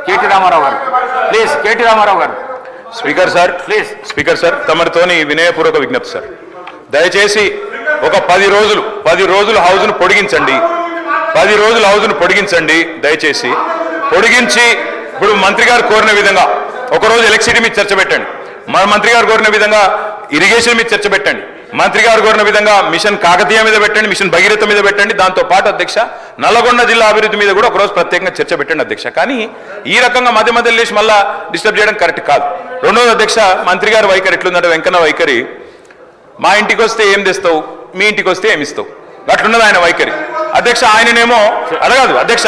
KT Rama Rao గారు please. KT Rama Rao గారు. Speaker sir please. Speaker sir తమరితోని వినయపూర్వక విజ్ఞప్తి సార్. దయచేసి ఒక 10 రోజులు హౌజ్ను పొడిగించండి. 10 రోజులు హౌజ్ను పొడిగించండి దయచేసి. పొడిగించి ఇప్పుడు మంత్రి గారు కోరిన విధంగా ఒకరోజు ఎలక్ట్రిసిటీ మీద చర్చ పెట్టండి. మన మంత్రి గారు కోరిన విధంగా ఇరిగేషన్ మీద చర్చ పెట్టండి. మంత్రి గారు కోరిన విధంగా మిషన్ కాకతీయ మీద పెట్టండి, మిషన్ భగీరథ మీద పెట్టండి. దాంతో పాటు అధ్యక్ష నల్లగొండ జిల్లా అభివృద్ధి మీద కూడా ఒకరోజు ప్రత్యేకంగా చర్చ పెట్టండి అధ్యక్ష. కానీ ఈ రకంగా మధ్య లేచి మళ్ళా డిస్టర్బ్ చేయడం కరెక్ట్ కాదు. రెండోది అధ్యక్ష, మంత్రి గారి వైఖరి ఎట్లుందంటే వెంకన్న వైఖరి, మా ఇంటికి వస్తే ఏం తెస్తావు, మీ ఇంటికి వస్తే ఏమి ఇస్తావు, అట్లున్నది ఆయన వైఖరి అధ్యక్ష. ఆయననేమో అడగదు అధ్యక్ష,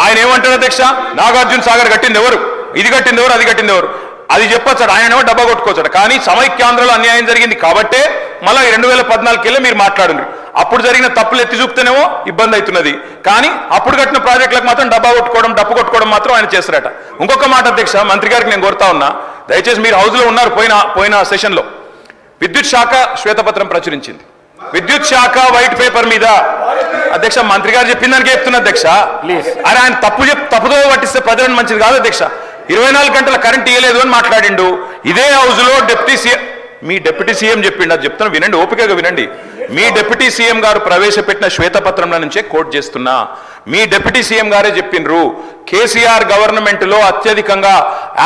ఆయన ఏమంటారు అధ్యక్ష, నాగార్జున సాగర్ కట్టింది ఎవరు, ఇది కట్టింది ఎవరు, అది కట్టింది ఎవరు, అది చెప్పొచ్చాడు. ఆయనేమో డబ్బా కొట్టుకోవచ్చాడు. కానీ సమైక్యాంధ్రలో అన్యాయం జరిగింది కాబట్టే మళ్ళీ 2014 మీరు మాట్లాడండి. అప్పుడు జరిగిన తప్పులు ఎత్తి చూపుతేనేమో ఇబ్బంది అవుతున్నది. కానీ అప్పుడు కట్టిన ప్రాజెక్టులకు మాత్రం డబ్బు కొట్టుకోవడం మాత్రం ఆయన చేస్తారట. ఇంకొక మాట అధ్యక్ష, మంత్రి గారికి నేను కోరుతా ఉన్నా, దయచేసి మీరు హౌస్లో ఉన్నారు, పోయిన సెషన్లో విద్యుత్ శాఖ శ్వేతపత్రం ప్రచురించింది. విద్యుత్ శాఖ వైట్ పేపర్ మీద అధ్యక్ష మంత్రి గారు చెప్పిన దానికి చెప్తున్నా అధ్యక్ష. అరే ఆయన తప్పుదో పట్టిస్తే ప్రజలను మంచిది కాదు అధ్యక్ష. 24 గంటల కరెంట్ ఇవ్వలేదు అని మాట్లాడిండు. ఇదే హౌస్ లో మీ డిప్యూటీ సీఎం చెప్పిండు, అది చెప్తున్నా వినండి, ఓపికగా వినండి. మీ డిప్యూటీ సీఎం గారు ప్రవేశపెట్టిన శ్వేతపత్రంలో నుంచే కోట్ చేస్తున్నా. మీ డిప్యూటీ సీఎం గారే చెప్పిండ్రు, కేసీఆర్ గవర్నమెంట్ లో అత్యధికంగా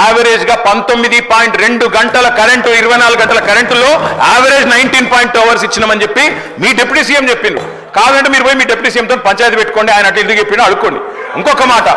యావరేజ్ గా 19.2 గంటల కరెంటు, 24 గంటల కరెంటులో యావరేజ్ 19.2 అవర్స్ ఇచ్చినామని చెప్పి మీ డిప్యూటీ సీఎం చెప్పిండ్రు. కాదంటే మీరు పోయి మీ డిప్యూటీ సీఎంతో పంచాయతీ పెట్టుకోండి, ఆయన అట్లా ఎందుకు చెప్పిండో అడుక్కోండి. ఇంకొక మాట,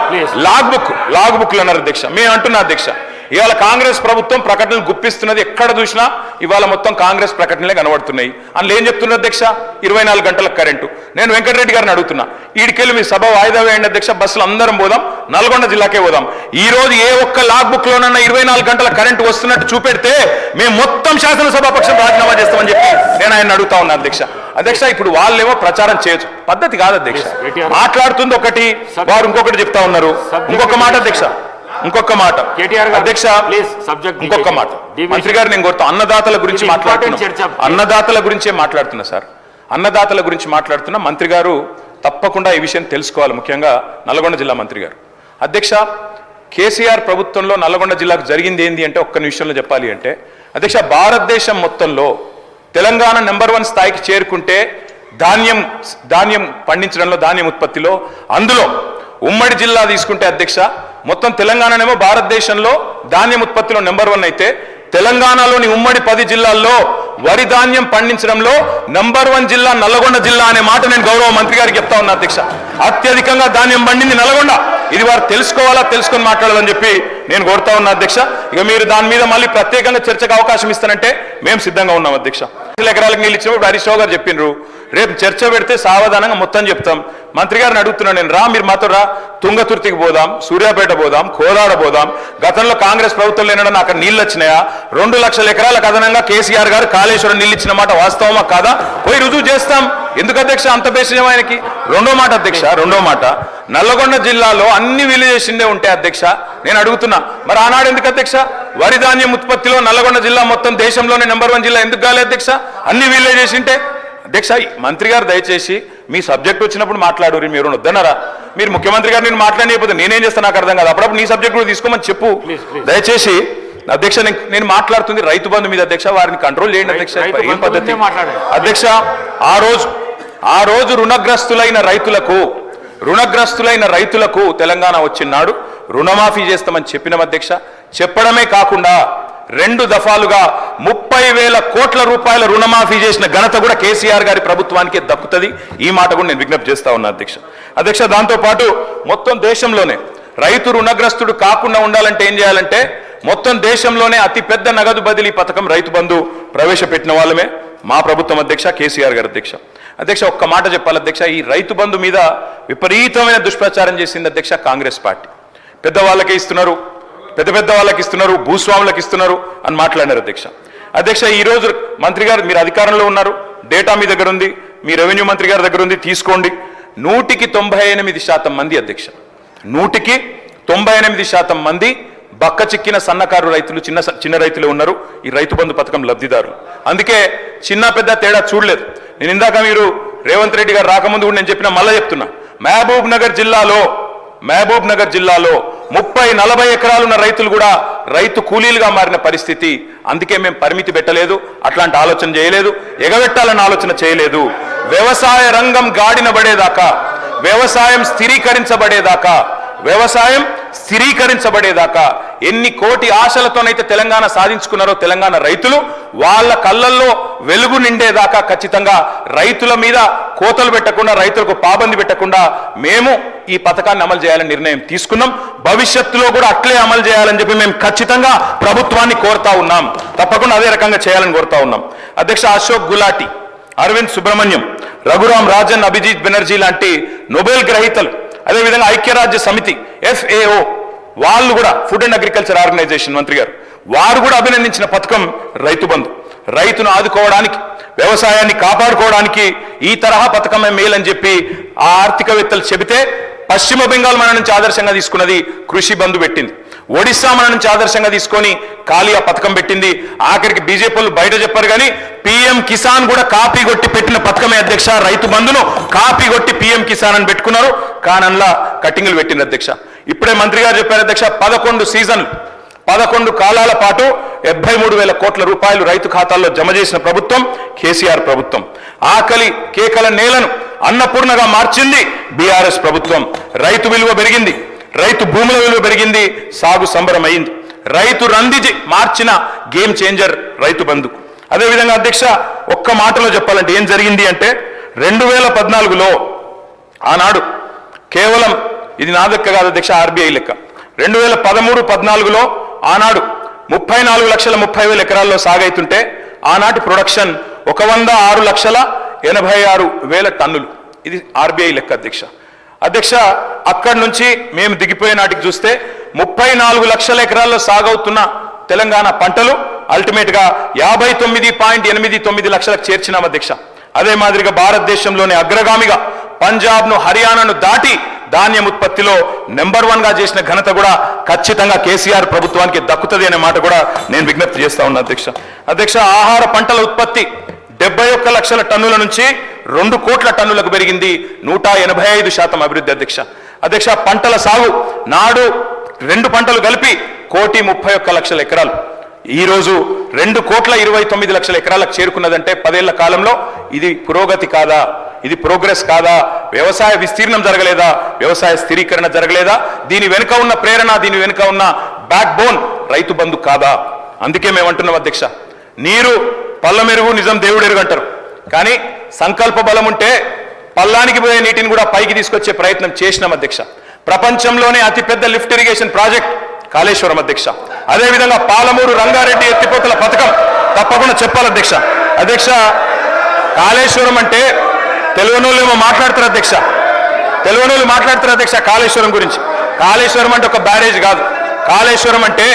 లాగ్ బుక్లు అన్నారు అధ్యక్ష. మేము అంటున్నా అధ్యక్ష, ఇవాళ కాంగ్రెస్ ప్రభుత్వం ప్రకటనలు గుప్పిస్తున్నది, ఎక్కడ చూసినా ఇవాళ మొత్తం కాంగ్రెస్ ప్రకటనలే కనబడుతున్నాయి. అందులో ఏం చెప్తున్నారు అధ్యక్ష, 24 గంటల కరెంటు. నేను వెంకటరెడ్డి గారిని అడుగుతున్నా, ఈడికెళ్ళి మీ సభ వాయిదా వేయండి అధ్యక్ష, బస్సులు అందరం పోదాం, నల్గొండ జిల్లాకే పోదాం. ఈ రోజు ఏ ఒక్క లాగ్ బుక్ లోనన్నా 24 గంటల కరెంటు వస్తున్నట్టు చూపెడితే మేము మొత్తం శాసనసభాపక్షం రాజీనామా చేస్తామని చెప్పి నేను ఆయన అడుగుతా ఉన్నా అధ్యక్ష. అధ్యక్ష ఇప్పుడు వాళ్ళేమో ప్రచారం చేయొచ్చు, పద్ధతి కాదు అధ్యక్ష. మాట్లాడుతుంది ఒకటి, వారు ఇంకొకటి చెప్తా ఉన్నారు. ఇంకొక మాట అధ్యక్ష, ఇంకొక మాట అధ్యక్ష, ఇంకొక మాట మంత్రి గారు నేను కోరుతా, అన్నదాతల గురించి మాట్లాడుతున్నా, అన్నదాతల గురించే మాట్లాడుతున్నా సార్, అన్నదాతల గురించి మాట్లాడుతున్నా. మంత్రి గారు తప్పకుండా ఈ విషయం తెలుసుకోవాలి, ముఖ్యంగా నల్గొండ జిల్లా మంత్రి గారు. అధ్యక్ష, కేసీఆర్ ప్రభుత్వంలో నల్గొండ జిల్లాకు జరిగింది ఏంది అంటే ఒక్క నిమిషంలో చెప్పాలి అంటే అధ్యక్ష, భారతదేశం మొత్తంలో తెలంగాణ నెంబర్ 1 స్థాయికి చేరుకుంటే ధాన్యం పండించడంలో, ధాన్యం ఉత్పత్తిలో, అందులో ఉమ్మడి జిల్లా తీసుకుంటే అధ్యక్ష, మొత్తం తెలంగాణనేమో భారతదేశంలో ధాన్యం ఉత్పత్తిలో నెంబర్ 1 అయితే, తెలంగాణలోని ఉమ్మడి 10 జిల్లాల్లో వరి ధాన్యం పండించడంలో నెంబర్ 1 జిల్లా నల్గొండ జిల్లా అనే మాట నేను గౌరవ మంత్రి గారికి చెప్తా ఉన్నా అధ్యక్ష. అత్యధికంగా ధాన్యం పండింది నల్గొండ. ఇది వారు తెలుసుకొని మాట్లాడాలని చెప్పి నేను కోరుతా ఉన్నా అధ్యక్ష. ఇక మీరు దాని మీద మళ్ళీ ప్రత్యేకంగా చర్చకు అవకాశం ఇస్తానంటే మేము సిద్ధంగా ఉన్నాం అధ్యక్ష. ఎకరాలకు నీళ్ళు ఇచ్చినప్పుడు హరీష్ రావు గారు చెప్పిండ్రు, రేపు చర్చ పెడితే సావధానంగా మొత్తం చెప్తాం. మంత్రి గారిని అడుగుతున్నాను నేను, మీరు మాతో తుంగతుర్తికి పోదాం, సూర్యాపేట పోదాం, కోదాడ పోదాం. గతంలో కాంగ్రెస్ ప్రభుత్వం లేనడం అక్కడ నీళ్ళు వచ్చినాయా, 2 లక్షల ఎకరాలకు అదనంగా కేసీఆర్ గారు కాళేశ్వరం నీళ్ళు ఇచ్చిన మాట వాస్తవమా కాదా పోయి రుజువు చేస్తాం. ఎందుకు అధ్యక్ష అంత బేసిజం ఆయనకి? రెండో మాట, నల్లగొండ జిల్లాలో అన్ని విలేజెసిండే ఉంటాయి అధ్యక్ష. నేను అడుగుతున్నా, మరి ఆనాడు ఎందుకు అధ్యక్ష వరి ధాన్యం ఉత్పత్తిలో నల్లగొండ జిల్లా మొత్తం దేశంలోనే నెంబర్ 1 జిల్లా ఎందుకు కాలే అధ్యక్ష? అన్ని విలేజెస్ ఉంటే అధ్యక్ష. మంత్రి గారు దయచేసి మీ సబ్జెక్ట్ వచ్చినప్పుడు మాట్లాడు, మీరు వద్దన్నారా? మీరు ముఖ్యమంత్రి గారు నేను మాట్లాడలేకపోతే నేనేం చేస్తాను నాకు అర్థం కాదు. అప్పుడప్పుడు నీ సబ్జెక్ట్ కూడా తీసుకోమని చెప్పు దయచేసి అధ్యక్ష. నేను మాట్లాడుతుంది రైతు బంధు మీద అధ్యక్ష, వారిని కంట్రోల్ చేయండి అధ్యక్ష. ఏం పద్ధతి అధ్యక్ష? ఆ రోజు రుణగ్రస్తులైన రైతులకు తెలంగాణ వచ్చినాడు రుణమాఫీ చేస్తామని చెప్పిన అధ్యక్ష. చెప్పడమే కాకుండా 2 దఫాలుగా 30,000 కోట్ల రూపాయల రుణమాఫీ చేసిన ఘనత కూడా కేసీఆర్ గారి ప్రభుత్వానికే దక్కుతుంది. ఈ మాట కూడా నేను విజ్ఞప్తి చేస్తా ఉన్నా అధ్యక్ష. దాంతోపాటు మొత్తం దేశంలోనే రైతు రుణగ్రస్తుడు కాకుండా ఉండాలంటే ఏం చేయాలంటే, మొత్తం దేశంలోనే అతిపెద్ద నగదు బదిలీ పథకం రైతు బంధు ప్రవేశపెట్టిన వాళ్ళమే మా ప్రభుత్వం అధ్యక్ష, కేసీఆర్ గారు అధ్యక్ష. ఒక్క మాట చెప్పాలి అధ్యక్ష, ఈ రైతు బంధు మీద విపరీతమైన దుష్ప్రచారం చేసింది అధ్యక్ష కాంగ్రెస్ పార్టీ. పెద్ద వాళ్ళకి ఇస్తున్నారు, భూస్వాములకు ఇస్తున్నారు అని మాట్లాడారు అధ్యక్ష. ఈ రోజు మంత్రి గారు మీరు అధికారంలో ఉన్నారు, డేటా మీ దగ్గర ఉంది, మీ రెవెన్యూ మంత్రి గారి దగ్గర ఉంది, తీసుకోండి. 198% మంది అధ్యక్ష, 198% మంది బక్క చిక్కిన సన్నకారు రైతులు, చిన్న రైతులు ఉన్నారు ఈ రైతు బంధు పథకం లబ్ధిదారులు. అందుకే చిన్న పెద్ద తేడా చూడలేదు. నేను ఇందాక మీరు రేవంత్ రెడ్డి గారు రాకముందు కూడా నేను చెప్పిన, మళ్ళీ చెప్తున్నా, మహబూబ్ నగర్ జిల్లాలో 30-40 ఎకరాలున్న రైతులు కూడా రైతు కూలీలుగా మారిన పరిస్థితి. అందుకే మేము పరిమితి పెట్టలేదు, అట్లాంటి ఆలోచన చేయలేదు, ఎగబెట్టాలన్న ఆలోచన చేయలేదు. వ్యవసాయ రంగం గాడిన పడేదాకా, వ్యవసాయం స్థిరీకరించబడేదాకా ఎన్ని కోటి ఆశలతోనైతే తెలంగాణ సాధించుకున్నారో తెలంగాణ రైతులు, వాళ్ళ కళ్ళల్లో వెలుగు నిండేదాకా ఖచ్చితంగా రైతుల మీద కోతలు పెట్టకుండా, రైతులకు పాబంది పెట్టకుండా మేము ఈ పథకాన్ని అమలు చేయాలని నిర్ణయం తీసుకున్నాం. భవిష్యత్తులో కూడా అట్లే అమలు చేయాలని చెప్పి మేము ఖచ్చితంగా ప్రభుత్వాన్ని కోరుతా ఉన్నాం. తప్పకుండా అదే రకంగా చేయాలని కోరుతా ఉన్నాం. అధ్యక్ష, అశోక్ గులాటి, అరవింద్ సుబ్రహ్మణ్యం, రఘురామ్ రాజన్, అభిజిత్ బెనర్జీ లాంటి నోబెల్ గ్రహీతలు, అదేవిధంగా ఐక్యరాజ్య సమితి FAO వాళ్ళు కూడా, ఫుడ్ అండ్ అగ్రికల్చర్ ఆర్గనైజేషన్ మంత్రి గారు, వారు కూడా అభినందించిన పథకం రైతు బంధు. రైతును ఆదుకోవడానికి, వ్యవసాయాన్ని కాపాడుకోవడానికి ఈ తరహా పథకమే మేలని చెప్పి ఆ ఆర్థికవేత్తలు చెబితే, పశ్చిమ బెంగాల్ మన నుంచి ఆదర్శంగా తీసుకున్నది కృషి బంధు పెట్టింది. ఒడిశా మన నుంచి ఆదర్శంగా తీసుకొని కాలియా పథకం పెట్టింది. ఆఖరికి బీజేపీలు బయట చెప్పారు కానీ PM కిసాన్ కూడా కాపీ కొట్టి పెట్టిన పథకమే అధ్యక్ష. రైతు బంధును కాపీ కొట్టి PM కిసాన్ అని పెట్టుకున్నారు, కానల్లా కట్టింగులు పెట్టింది అధ్యక్ష. ఇప్పుడే మంత్రి గారు చెప్పారు అధ్యక్ష, 11 సీజన్లు, 11 కాలాల పాటు 73,000 కోట్ల రూపాయలు రైతు ఖాతాల్లో జమ చేసిన ప్రభుత్వం కేసీఆర్ ప్రభుత్వం. ఆకలి కేకల నేలను అన్నపూర్ణగా మార్చింది BRS ప్రభుత్వం. రైతు విలువ పెరిగింది, రైతు భూముల విలువ పెరిగింది, సాగు సంబరం అయింది. రైతు రందిజి మార్చిన గేమ్ చేంజర్ రైతు బంధు. అదేవిధంగా అధ్యక్ష, ఒక్క మాటలో చెప్పాలంటే ఏం జరిగింది అంటే, 2014లో ఆనాడు కేవలం, ఇది నా లెక్క కాదు అధ్యక్ష, RBI లెక్క, 2013-14లో ఆనాడు 34,30,000 ఎకరాల్లో సాగైతుంటే ఆనాటి ప్రొడక్షన్ 106,86,000 టన్నులు. ఇది RBI లెక్క అధ్యక్ష. అక్కడి నుంచి మేము దిగిపోయే నాటికి చూస్తే 34 లక్షల ఎకరాల్లో సాగవుతున్న తెలంగాణ పంటలు అల్టిమేట్ గా 59.89 లక్షలకు చేర్చినాం అధ్యక్ష. అదే మాదిరిగా భారతదేశంలోని అగ్రగామిగా పంజాబ్ను, హర్యానాను దాటి ధాన్యం ఉత్పత్తిలో నెంబర్ 1 గా చేసిన ఘనత కూడా ఖచ్చితంగా కేసీఆర్ ప్రభుత్వానికి దక్కుతుంది అనే మాట కూడా నేను విజ్ఞప్తి చేస్తా ఉన్నా అధ్యక్ష. ఆహార పంటల ఉత్పత్తి 71 లక్షల టన్నుల నుంచి 2 కోట్ల టన్నులకు పెరిగింది, 185% అభివృద్ధి అధ్యక్ష. పంటల సాగు నాడు 2 పంటలు కలిపి 1,31,00,000 ఎకరాలు, ఈ రోజు 2,29,00,000 ఎకరాలకు చేరుకున్నదంటే 10 ఏళ్ల కాలంలో ఇది పురోగతి కాదా? ఇది ప్రోగ్రెస్ కాదా? వ్యవసాయ విస్తీర్ణం జరగలేదా? వ్యవసాయ స్థిరీకరణ జరగలేదా? దీని వెనుక ఉన్న ప్రేరణ, దీని వెనుక ఉన్న బ్యాక్ బోన్ రైతు బంధు కాదా? అందుకే మేము అంటున్నాం అధ్యక్ష, నీరు పల్ల మెరుగు, నిజం దేవుడు ఎరుగు అంటారు. కానీ సంకల్ప బలం ఉంటే పల్లానికి పోయే నీటిని కూడా పైకి తీసుకొచ్చే ప్రయత్నం చేసినాం అధ్యక్ష. ప్రపంచంలోనే అతిపెద్ద లిఫ్ట్ ఇరిగేషన్ ప్రాజెక్ట్ కాళేశ్వరం అధ్యక్ష. అదేవిధంగా పాలమూరు రంగారెడ్డి ఎత్తిపోతల పథకం తప్పకుండా చెప్పాలి అధ్యక్ష. కాళేశ్వరం అంటే తెలుగునోళ్ళు ఏమో మాట్లాడతారు అధ్యక్ష, కాళేశ్వరం గురించి. కాళేశ్వరం అంటే ఒక బ్యారేజ్ కాదు, కాళేశ్వరం అంటే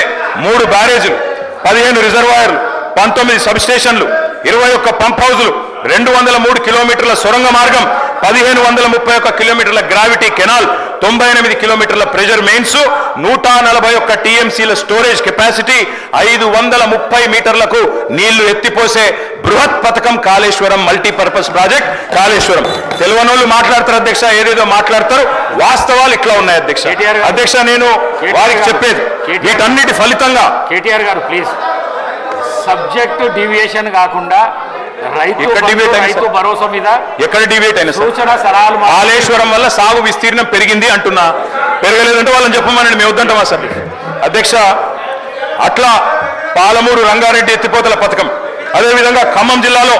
3 బ్యారేజీలు, 15 రిజర్వాయర్లు, 19 సబ్ స్టేషన్లు, 21 పంప్ హౌజులు, 203 కిలోమీటర్ల సొరంగ మార్గం, 1531 కిలోమీటర్ల గ్రావిటీ కెనాల్, 98 కిలోమీటర్ల ప్రెజర్ మెయిన్స్, 141 TMCల స్టోరేజ్ కెపాసిటీ, 530 మీటర్లకు నీళ్లు ఎత్తిపోసే బృహత్ పథకం కాళేశ్వరం మల్టీపర్పస్ ప్రాజెక్ట్ కాళేశ్వరం. తెలుగునోళ్ళు మాట్లాడతారు అధ్యక్ష, ఏదేదో మాట్లాడతారు, వాస్తవాలు ఇట్లా ఉన్నాయి అధ్యక్ష. నేను వారికి చెప్పేది వీటన్నిటి ఫలితంగా కేటీఆర్ గారు ప్లీజ్ సబ్జెక్టు డివియేషన్ కాకుండా రైతు భరోసా మీద ఎక్కడ డిబేట్ అయినా సూచన సలహాలు. కాళేశ్వరం వల్ల సాగు విస్తీర్ణం పెరిగింది అంటున్నా, పెరగలేదంటే వాళ్ళని చెప్పమని మేము వద్దంటామా సార్ అధ్యక్ష? అట్లా పాలమూరు రంగారెడ్డి ఎత్తిపోతల పథకం, అదేవిధంగా ఖమ్మం జిల్లాలో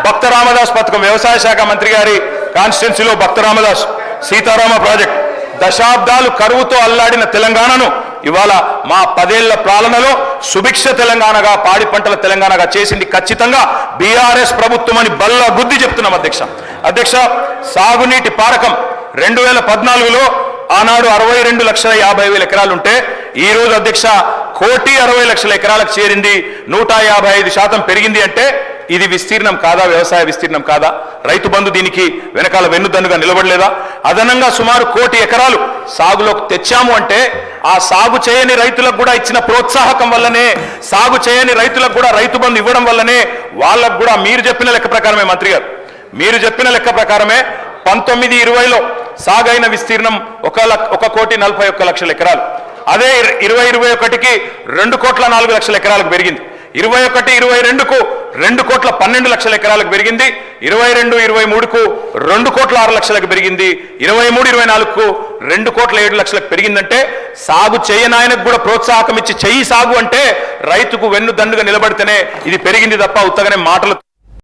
భక్త రామదాస్ పథకం, వ్యవసాయ శాఖ మంత్రి గారి కాన్స్టిట్యున్సీలో భక్త రామదాస్ సీతారామ ప్రాజెక్ట్, దశాబ్దాలు కరువుతో అల్లాడిన తెలంగాణను ఇవాళ మా 10 ఏళ్ల పాలనలో సుభిక్ష తెలంగాణగా, పాడి పంటల తెలంగాణగా చేసింది ఖచ్చితంగా BRS ప్రభుత్వం అని బల్ల గుద్ది చెప్తున్నాం అధ్యక్ష. సాగునీటి పారకం 2014లో ఆనాడు 62,50,000 ఎకరాలు ఉంటే ఈ రోజు అధ్యక్ష 1,60,00,000 ఎకరాలకు చేరింది, 155% పెరిగింది. అంటే ఇది విస్తీర్ణం కాదా? వ్యవసాయ విస్తీర్ణం కాదా? రైతు బంధు దీనికి వెనకాల వెన్నుదన్నుగా నిలబడలేదా? అదనంగా సుమారు 1,00,00,000 ఎకరాలు సాగులోకి తెచ్చాము అంటే ఆ సాగు చేయని రైతులకు కూడా ఇచ్చిన ప్రోత్సాహకం వల్లనే, సాగు చేయని రైతులకు కూడా రైతు బంధు ఇవ్వడం వల్లనే వాళ్ళకు కూడా మీరు చెప్పిన లెక్క ప్రకారమే మంత్రి గారు, మీరు చెప్పిన లెక్క ప్రకారమే 19-20లో సాగైన విస్తీర్ణం 1,41,00,000 ఎకరాలు. అదే 20-21కి 2,04,00,000 ఎకరాలకు పెరిగింది. 21-22కు 2,12,00,000 ఎకరాలకు పెరిగింది. 22-23కు 2,06,00,000 పెరిగింది. 23-24కు 2,07,00,000 పెరిగిందంటే సాగు చేయనాయనకు కూడా ప్రోత్సాహకం ఇచ్చి చెయ్యి సాగు అంటే రైతుకు వెన్ను దండుగా నిలబడితేనే ఇది పెరిగింది తప్ప ఉత్తగానే మాటలు